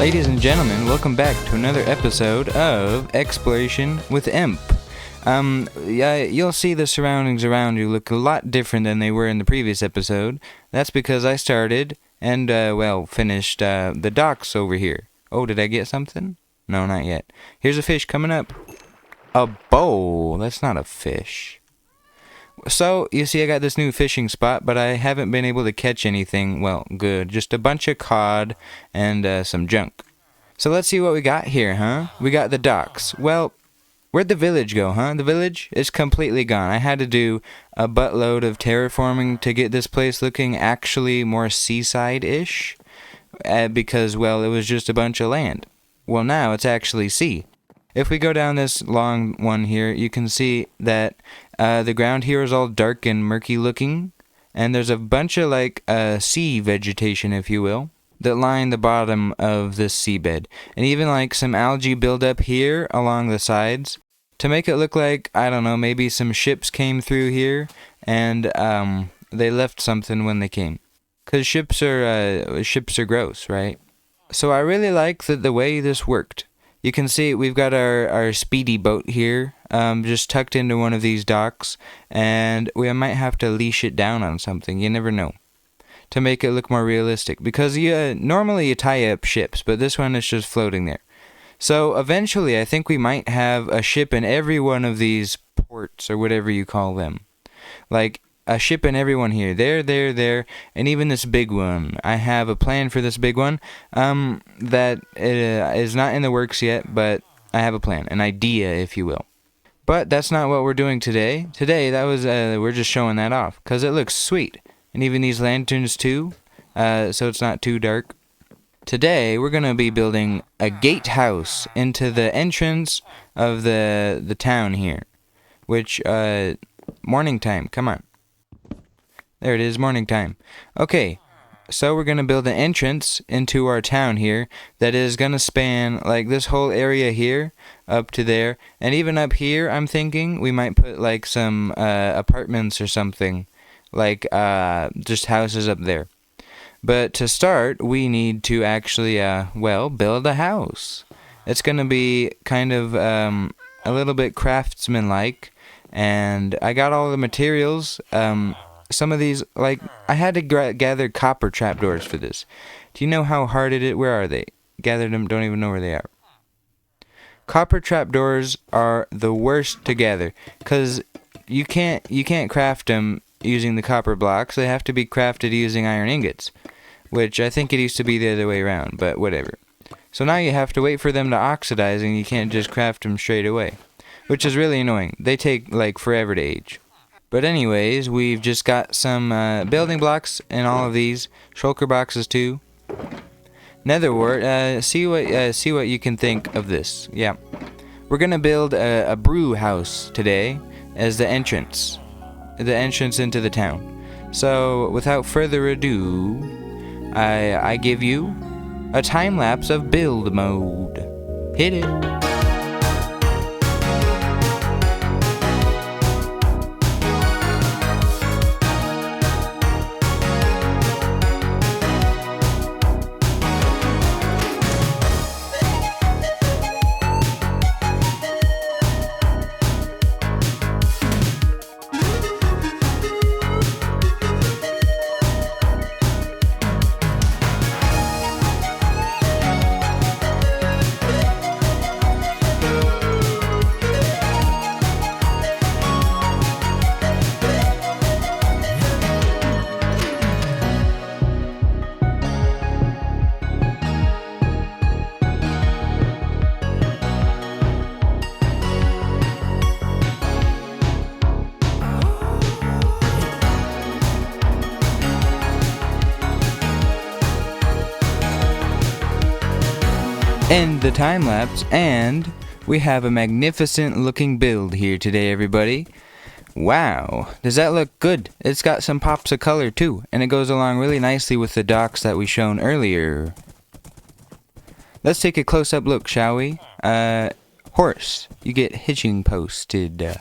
Ladies and gentlemen, welcome back to another episode of Exploration with Imp. Yeah, you'll see the surroundings around you look a lot different than they were in the previous episode. That's because I started and, finished the docks over here. Oh, did I get something? No, not yet. Here's a fish coming up. A bowl. That's not a fish. So, you see I got this new fishing spot, but I haven't been able to catch anything, good. Just a bunch of cod and some junk. So let's see what we got here, huh? We got the docks. Well, where'd the village go, huh? The village is completely gone. I had to do a buttload of terraforming to get this place looking actually more seaside-ish, because, it was just a bunch of land. Well, now it's actually sea. If we go down this long one here, you can see that the ground here is all dark and murky looking, and there's a bunch of sea vegetation, if you will, that line the bottom of this seabed, and even some algae build up here along the sides to make it look like, I don't know, maybe some ships came through here and they left something when they came, because ships are gross, right? So I really like the way this worked. You can see we've got our speedy boat here, just tucked into one of these docks, and we might have to leash it down on something, you never know, to make it look more realistic, because normally you tie up ships, but this one is just floating there. So eventually I think we might have a ship in every one of these ports, or whatever you call them. Like a ship in every one here, there, and even this big one. I have a plan for this big one that is not in the works yet, but I have a plan, an idea, if you will. But that's not what we're doing today. Today, we're just showing that off, because it looks sweet. And even these lanterns too, so it's not too dark. Today, we're going to be building a gatehouse into the entrance of the town here, which, morning time, come on. There it is, morning time. Okay, so we're going to build an entrance into our town here that is going to span, this whole area here up to there. And even up here, I'm thinking we might put, some apartments or something, just houses up there. But to start, we need to actually, build a house. It's going to be kind of a little bit craftsman-like, and I got all the materials. Some of these, I had to gather copper trapdoors for this. Do you know how hard it is? Where are they? Gathered them, don't even know where they are. Copper trapdoors are the worst to gather, because you can't craft them using the copper blocks. They have to be crafted using iron ingots, which I think it used to be the other way around, but whatever. So now you have to wait for them to oxidize, and you can't just craft them straight away, which is really annoying. They take, forever to age. But anyways, we've just got some building blocks in all of these, shulker boxes too. Nether wart, see what you can think of this. Yeah, we're gonna build a brew house today as the entrance into the town. So without further ado, I give you a time lapse of build mode. Hit it. End the time lapse, and we have a magnificent looking build here today, everybody. Wow, does that look good? It's got some pops of color too, and it goes along really nicely with the docks that we shown earlier. Let's take a close-up look, shall we? Horse, you get hitching posted.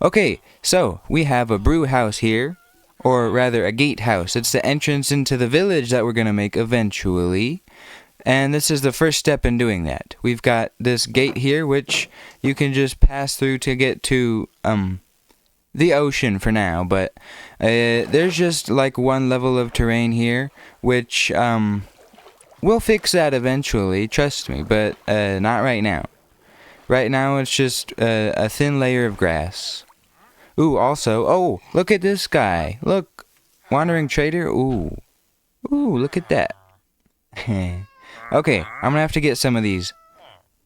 Okay, so we have a brew house here, or rather a gatehouse. It's the entrance into the village that we're gonna make eventually. And this is the first step in doing that. We've got this gate here, which you can just pass through to get to the ocean for now. But there's just like one level of terrain here, which we'll fix that eventually, trust me, but not right now. Right now it's just a thin layer of grass. Ooh, also, oh, look at this guy. Look, wandering trader. Ooh, look at that. Okay, I'm gonna have to get some of these.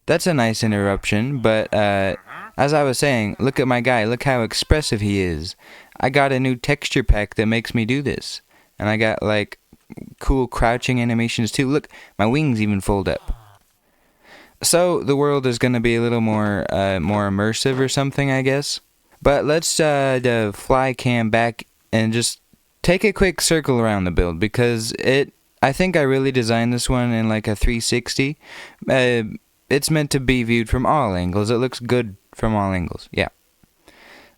That's a nice interruption, but as I was saying, look at my guy. Look how expressive he is. I got a new texture pack that makes me do this. And I got, like, cool crouching animations, too. Look, my wings even fold up. So, the world is gonna be a little more immersive or something, I guess. But let's the fly cam back and just take a quick circle around the build, because I think I really designed this one in like a 360. It's meant to be viewed from all angles. It looks good from all angles. Yeah.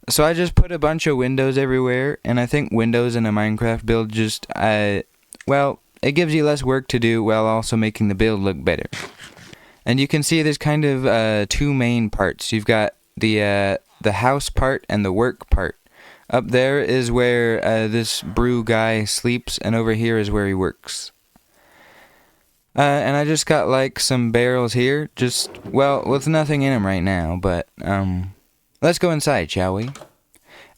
So I just put a bunch of windows everywhere, and I think windows in a Minecraft build just, well, it gives you less work to do while also making the build look better. And you can see there's kind of two main parts. You've got the house part and the work part. Up there is where this brew guy sleeps, and over here is where he works. And I just got like some barrels here, just, well, with nothing in them right now, but let's go inside, shall we?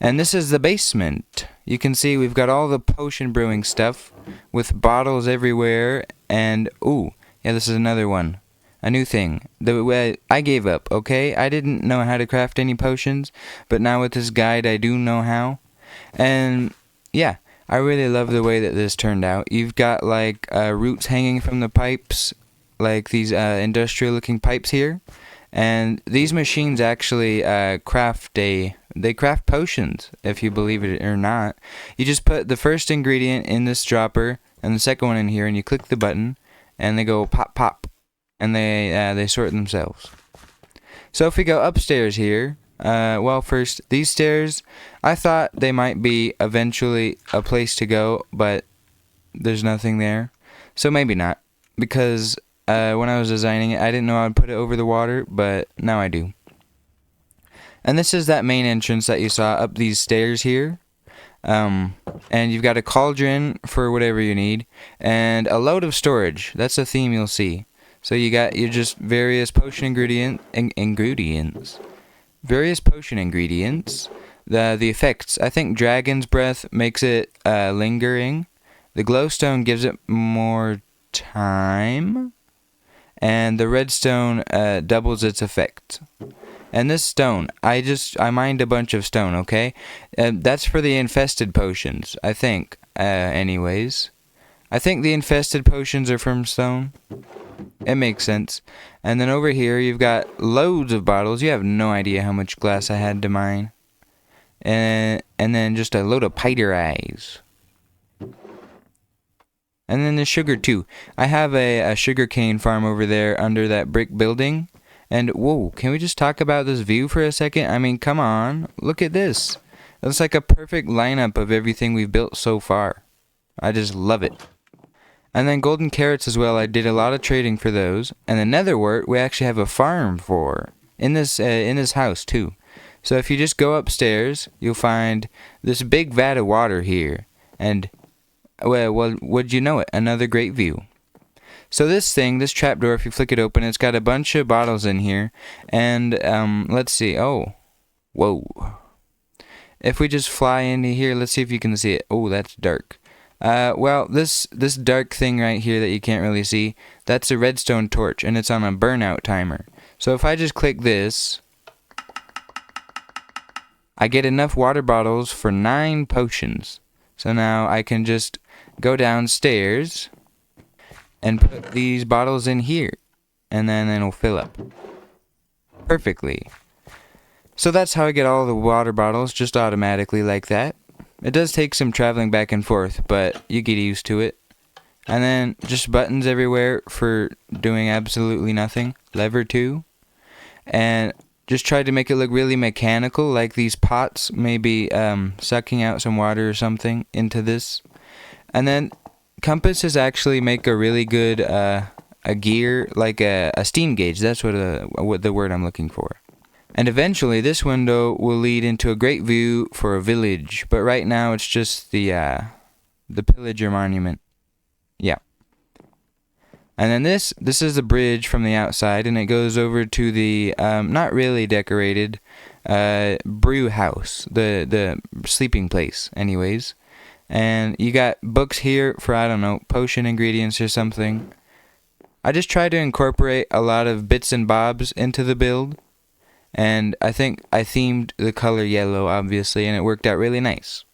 And this is the basement. You can see we've got all the potion brewing stuff with bottles everywhere, and ooh, yeah, this is another one. A new thing. I gave up, okay? I didn't know how to craft any potions, but now with this guide I do know how. And yeah, I really love the way that this turned out. You've got like roots hanging from the pipes, like these industrial looking pipes here. And these machines actually craft potions, if you believe it or not. You just put the first ingredient in this dropper and the second one in here, and you click the button and they go pop pop. And they sort themselves. So if we go upstairs here, well, first, these stairs, I thought they might be eventually a place to go, but there's nothing there. So maybe not, because when I was designing it, I didn't know I'd put it over the water, but now I do. And this is that main entrance that you saw up these stairs here. And you've got a cauldron for whatever you need, and a load of storage. That's a theme you'll see. So you got your just various potion ingredients. Various potion ingredients. The effects. I think Dragon's Breath makes it lingering. The glowstone gives it more time. And the redstone doubles its effect. And this stone, I mined a bunch of stone, okay? That's for the infested potions, I think. Anyways. I think the infested potions are from stone. It makes sense. And then over here, you've got loads of bottles. You have no idea how much glass I had to mine. And then just a load of piter eyes. And then the sugar, too. I have a sugarcane farm over there under that brick building. And, whoa, can we just talk about this view for a second? I mean, come on. Look at this. That's like a perfect lineup of everything we've built so far. I just love it. And then golden carrots as well. I did a lot of trading for those. And the netherwort we actually have a farm for in this house too. So if you just go upstairs, you'll find this big vat of water here. And well, would you know it? Another great view. So this trapdoor, if you flick it open, it's got a bunch of bottles in here. And let's see. Oh, whoa. If we just fly into here, let's see if you can see it. Oh, that's dark. Well, this dark thing right here that you can't really see, that's a redstone torch, and it's on a burnout timer. So if I just click this, I get enough water bottles for 9 potions. So now I can just go downstairs and put these bottles in here, and then it'll fill up perfectly. So that's how I get all the water bottles, just automatically like that. It does take some traveling back and forth, but you get used to it. And then just buttons everywhere for doing absolutely nothing. Lever 2. And just try to make it look really mechanical, like these pots maybe sucking out some water or something into this. And then compasses actually make a really good a gear, like a steam gauge. That's what the word I'm looking for. And eventually this window will lead into a great view for a village, but right now it's just the pillager monument. Yeah. And then this is the bridge from the outside, and it goes over to the not really decorated brew house, the sleeping place anyways. And you got books here for, I don't know, potion ingredients or something. I just tried to incorporate a lot of bits and bobs into the build, and I think I themed the color yellow, obviously, and it worked out really nice.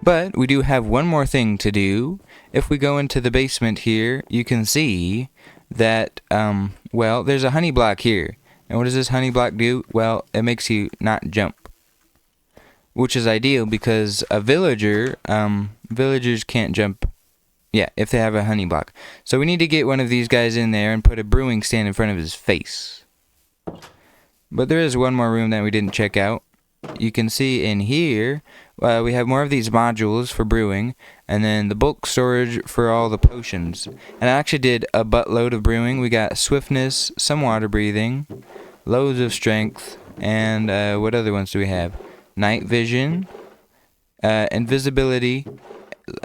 But we do have one more thing to do. If we go into the basement here, you can see that, well, there's a honey block here. And what does this honey block do? Well, it makes you not jump, which is ideal because villagers can't jump, yeah, if they have a honey block. So we need to get one of these guys in there and put a brewing stand in front of his face. But there is one more room that we didn't check out. You can see in here, we have more of these modules for brewing, and then the bulk storage for all the potions. And I actually did a buttload of brewing. We got swiftness, some water breathing, loads of strength, and what other ones do we have? Night vision, invisibility,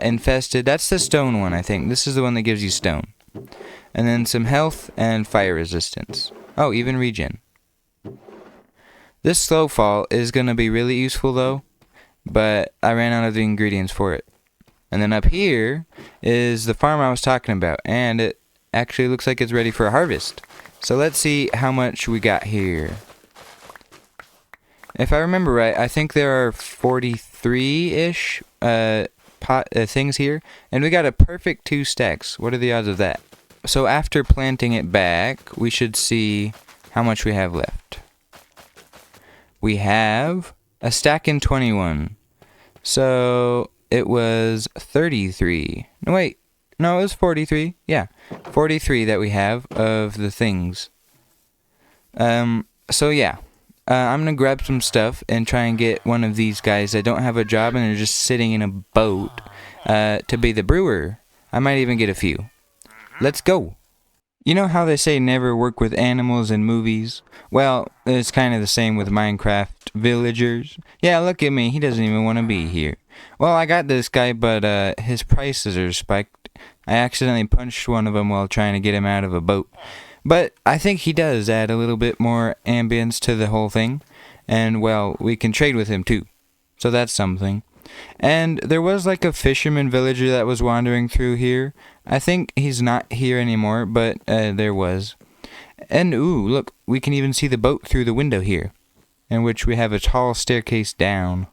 infested. That's the stone one, I think. This is the one that gives you stone. And then some health and fire resistance. Oh, even regen. This slow fall is going to be really useful though, but I ran out of the ingredients for it. And then up here is the farm I was talking about, and it actually looks like it's ready for a harvest. So let's see how much we got here. If I remember right, I think there are 43-ish things here, and we got a perfect 2 stacks. What are the odds of that? So after planting it back, we should see how much we have left. We have a stack in 21. So it was 33. No, wait. No, it was 43. Yeah, 43 that we have of the things. So yeah. I'm going to grab some stuff and try and get one of these guys that don't have a job and they're just sitting in a boat to be the brewer. I might even get a few. Let's go. You know how they say never work with animals in movies? Well, it's kind of the same with Minecraft villagers. Yeah, look at me. He doesn't even want to be here. Well, I got this guy, but his prices are spiked. I accidentally punched one of them while trying to get him out of a boat. But I think he does add a little bit more ambience to the whole thing. And, well, we can trade with him too. So that's something. And there was like a fisherman villager that was wandering through here. I think he's not here anymore, but there was. And, ooh, look, we can even see the boat through the window here, in which we have a tall staircase down.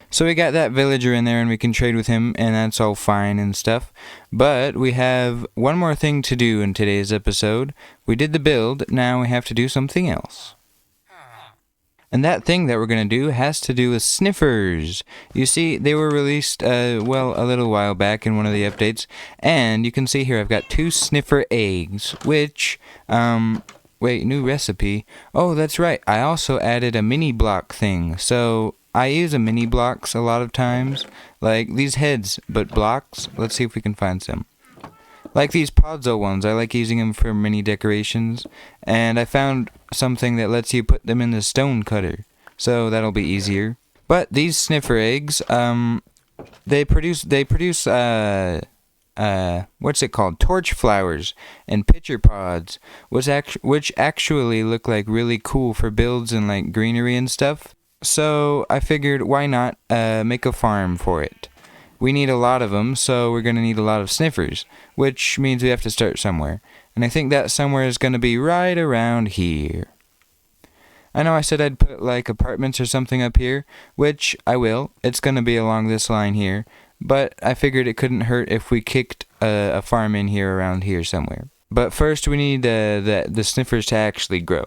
So we got that villager in there and we can trade with him, and that's all fine and stuff. But we have one more thing to do in today's episode. We did the build, now we have to do something else. And that thing that we're going to do has to do with sniffers. You see, they were released, well, a little while back in one of the updates. And you can see here I've got 2 sniffer eggs, which, wait, new recipe. Oh, that's right. I also added a mini block thing. So I use a mini blocks a lot of times. Like these heads, but blocks. Let's see if we can find some. Like these Podzo ones, I like using them for mini decorations, and I found something that lets you put them in the stone cutter, so that'll be easier. But these sniffer eggs, they produce what's it called? Torch flowers and pitcher pods, which actually look like really cool for builds and like greenery and stuff. So I figured, why not make a farm for it? We need a lot of them, so we're going to need a lot of sniffers, which means we have to start somewhere. And I think that somewhere is going to be right around here. I know I said I'd put like apartments or something up here, which I will. It's going to be along this line here, but I figured it couldn't hurt if we kicked a farm in here around here somewhere. But first we need the sniffers to actually grow,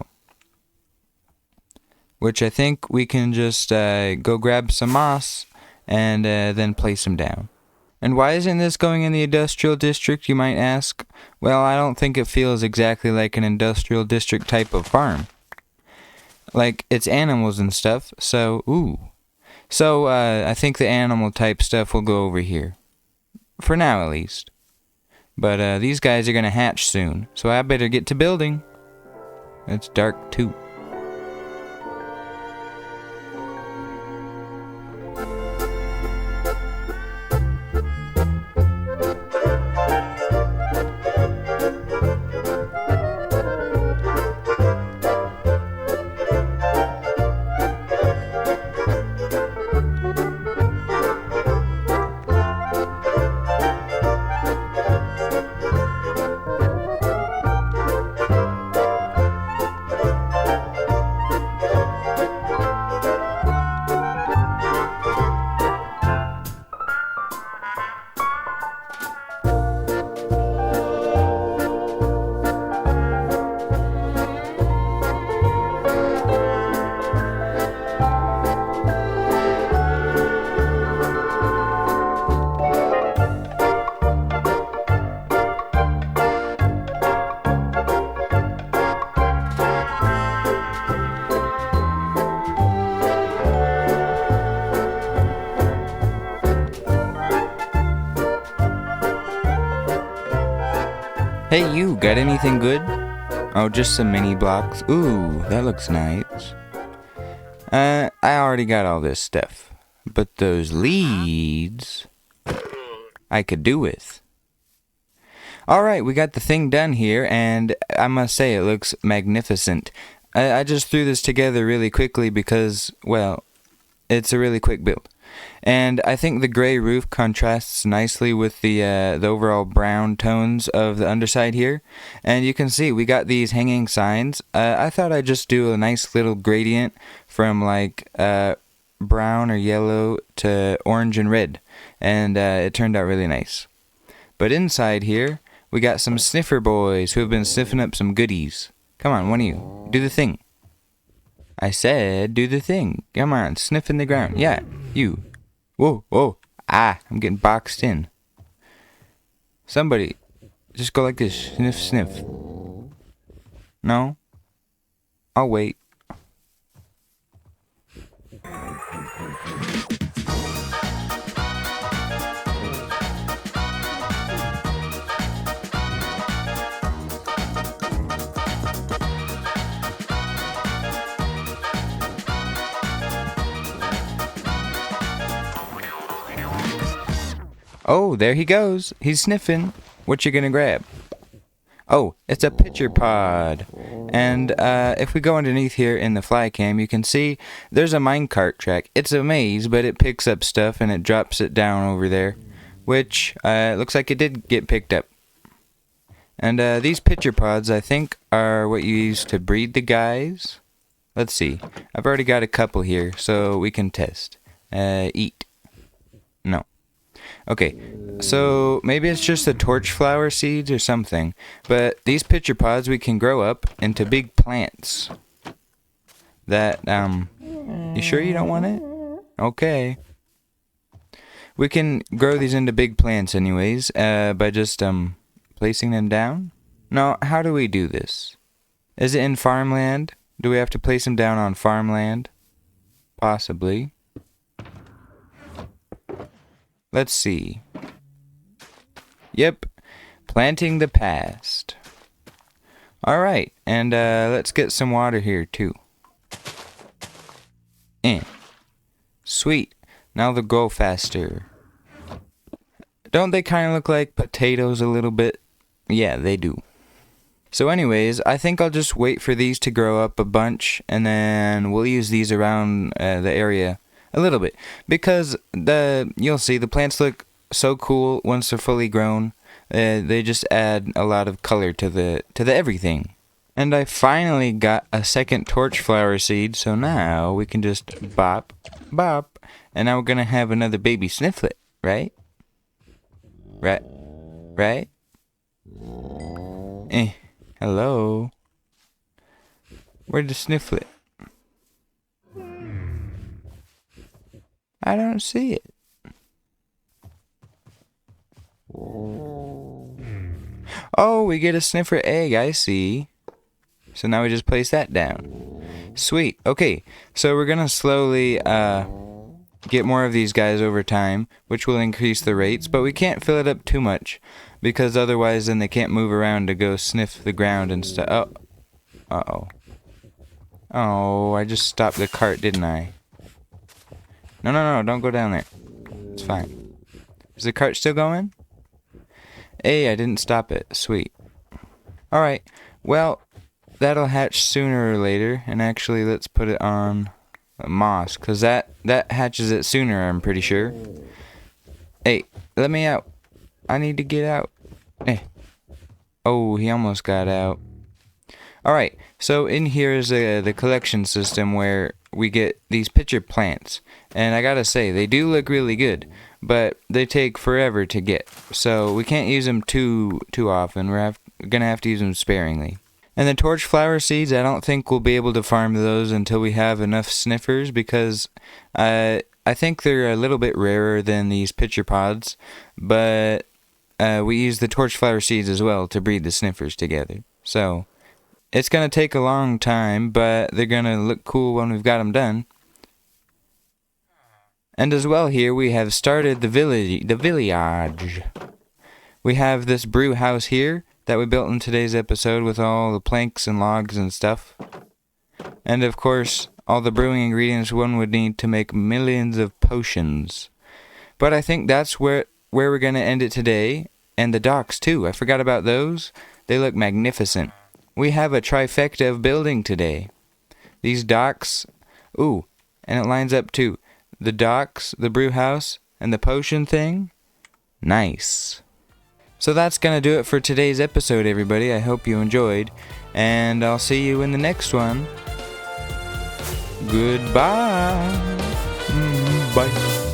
which I think we can just go grab some moss and then place them down. And why isn't this going in the industrial district, you might ask? Well, I don't think it feels exactly like an industrial district type of farm. Like, it's animals and stuff, so, ooh. So, I think the animal type stuff will go over here. For now, at least. But, these guys are gonna hatch soon, so I better get to building. It's dark, too. Hey, you, got anything good? Oh, just some mini blocks. Ooh, that looks nice. I already got all this stuff. But those leads, I could do with. Alright, we got the thing done here, and I must say it looks magnificent. I just threw this together really quickly because, well, it's a really quick build. And I think the gray roof contrasts nicely with the overall brown tones of the underside here. And you can see we got these hanging signs. I thought I'd just do a nice little gradient from like brown or yellow to orange and red. And it turned out really nice. But inside here, we got some sniffer boys who have been sniffing up some goodies. Come on, one of you, do the thing. I said, do the thing. Come on, sniff in the ground. Yeah, you. Whoa, whoa. Ah, I'm getting boxed in. Somebody, just go like this. Sniff, sniff. No? I'll wait. Oh, there he goes. He's sniffing. What you gonna grab? Oh, it's a pitcher pod. And if we go underneath here in the fly cam, you can see there's a minecart track. It's a maze, but it picks up stuff and it drops it down over there, which looks like it did get picked up. And these pitcher pods, I think, are what you use to breed the guys. Let's see. I've already got a couple here, so we can test. Eat. No. Okay, so maybe it's just the torch flower seeds or something, but these pitcher pods we can grow up into big plants. That, you sure you don't want it? Okay. We can grow these into big plants anyways, by just, placing them down? No, how do we do this? Is it in farmland? Do we have to place them down on farmland? Possibly. Let's see. Yep, planting the past. Alright, and let's get some water here too. Sweet, now they'll go faster. Don't they kind of look like potatoes a little bit? Yeah, they do. So anyways, I think I'll just wait for these to grow up a bunch, and then we'll use these around the area a little bit, because you'll see the plants look so cool once they're fully grown. They just add a lot of color to the everything. And I finally got a second torch flower seed, so now we can just bop, bop, and now we're gonna have another baby snifflet, right? Right? Hello? Where's the snifflet? I don't see it. Oh, we get a sniffer egg, I see. So now we just place that down. Sweet. Okay, so we're gonna slowly get more of these guys over time, which will increase the rates, but we can't fill it up too much, because otherwise then they can't move around to go sniff the ground and stuff. Oh. Uh-oh. Oh, I just stopped the cart, didn't I? No, don't go down there. It's fine. Is the cart still going? Hey, I didn't stop it. Sweet. Alright, well, that'll hatch sooner or later, and actually let's put it on moss, because that hatches it sooner, I'm pretty sure. Hey, let me out. I need to get out. Eh. Oh, he almost got out. Alright, so in here is the collection system where we get these pitcher plants. And I gotta say, they do look really good, but they take forever to get. So we can't use them too often. We're gonna have to use them sparingly. And the torch flower seeds, I don't think we'll be able to farm those until we have enough sniffers, because I think they're a little bit rarer than these pitcher pods, but we use the torch flower seeds as well to breed the sniffers together. So it's going to take a long time, but they're going to look cool when we've got them done. And as well here, we have started the village. We have this brew house here that we built in today's episode with all the planks and logs and stuff. And of course, all the brewing ingredients one would need to make millions of potions. But I think that's where we're going to end it today. And the docks too. I forgot about those. They look magnificent. We have a trifecta of building today. These docks, ooh, and it lines up too. The docks, the brew house, and the potion thing. Nice. So that's going to do it for today's episode, everybody. I hope you enjoyed, and I'll see you in the next one. Goodbye. Bye.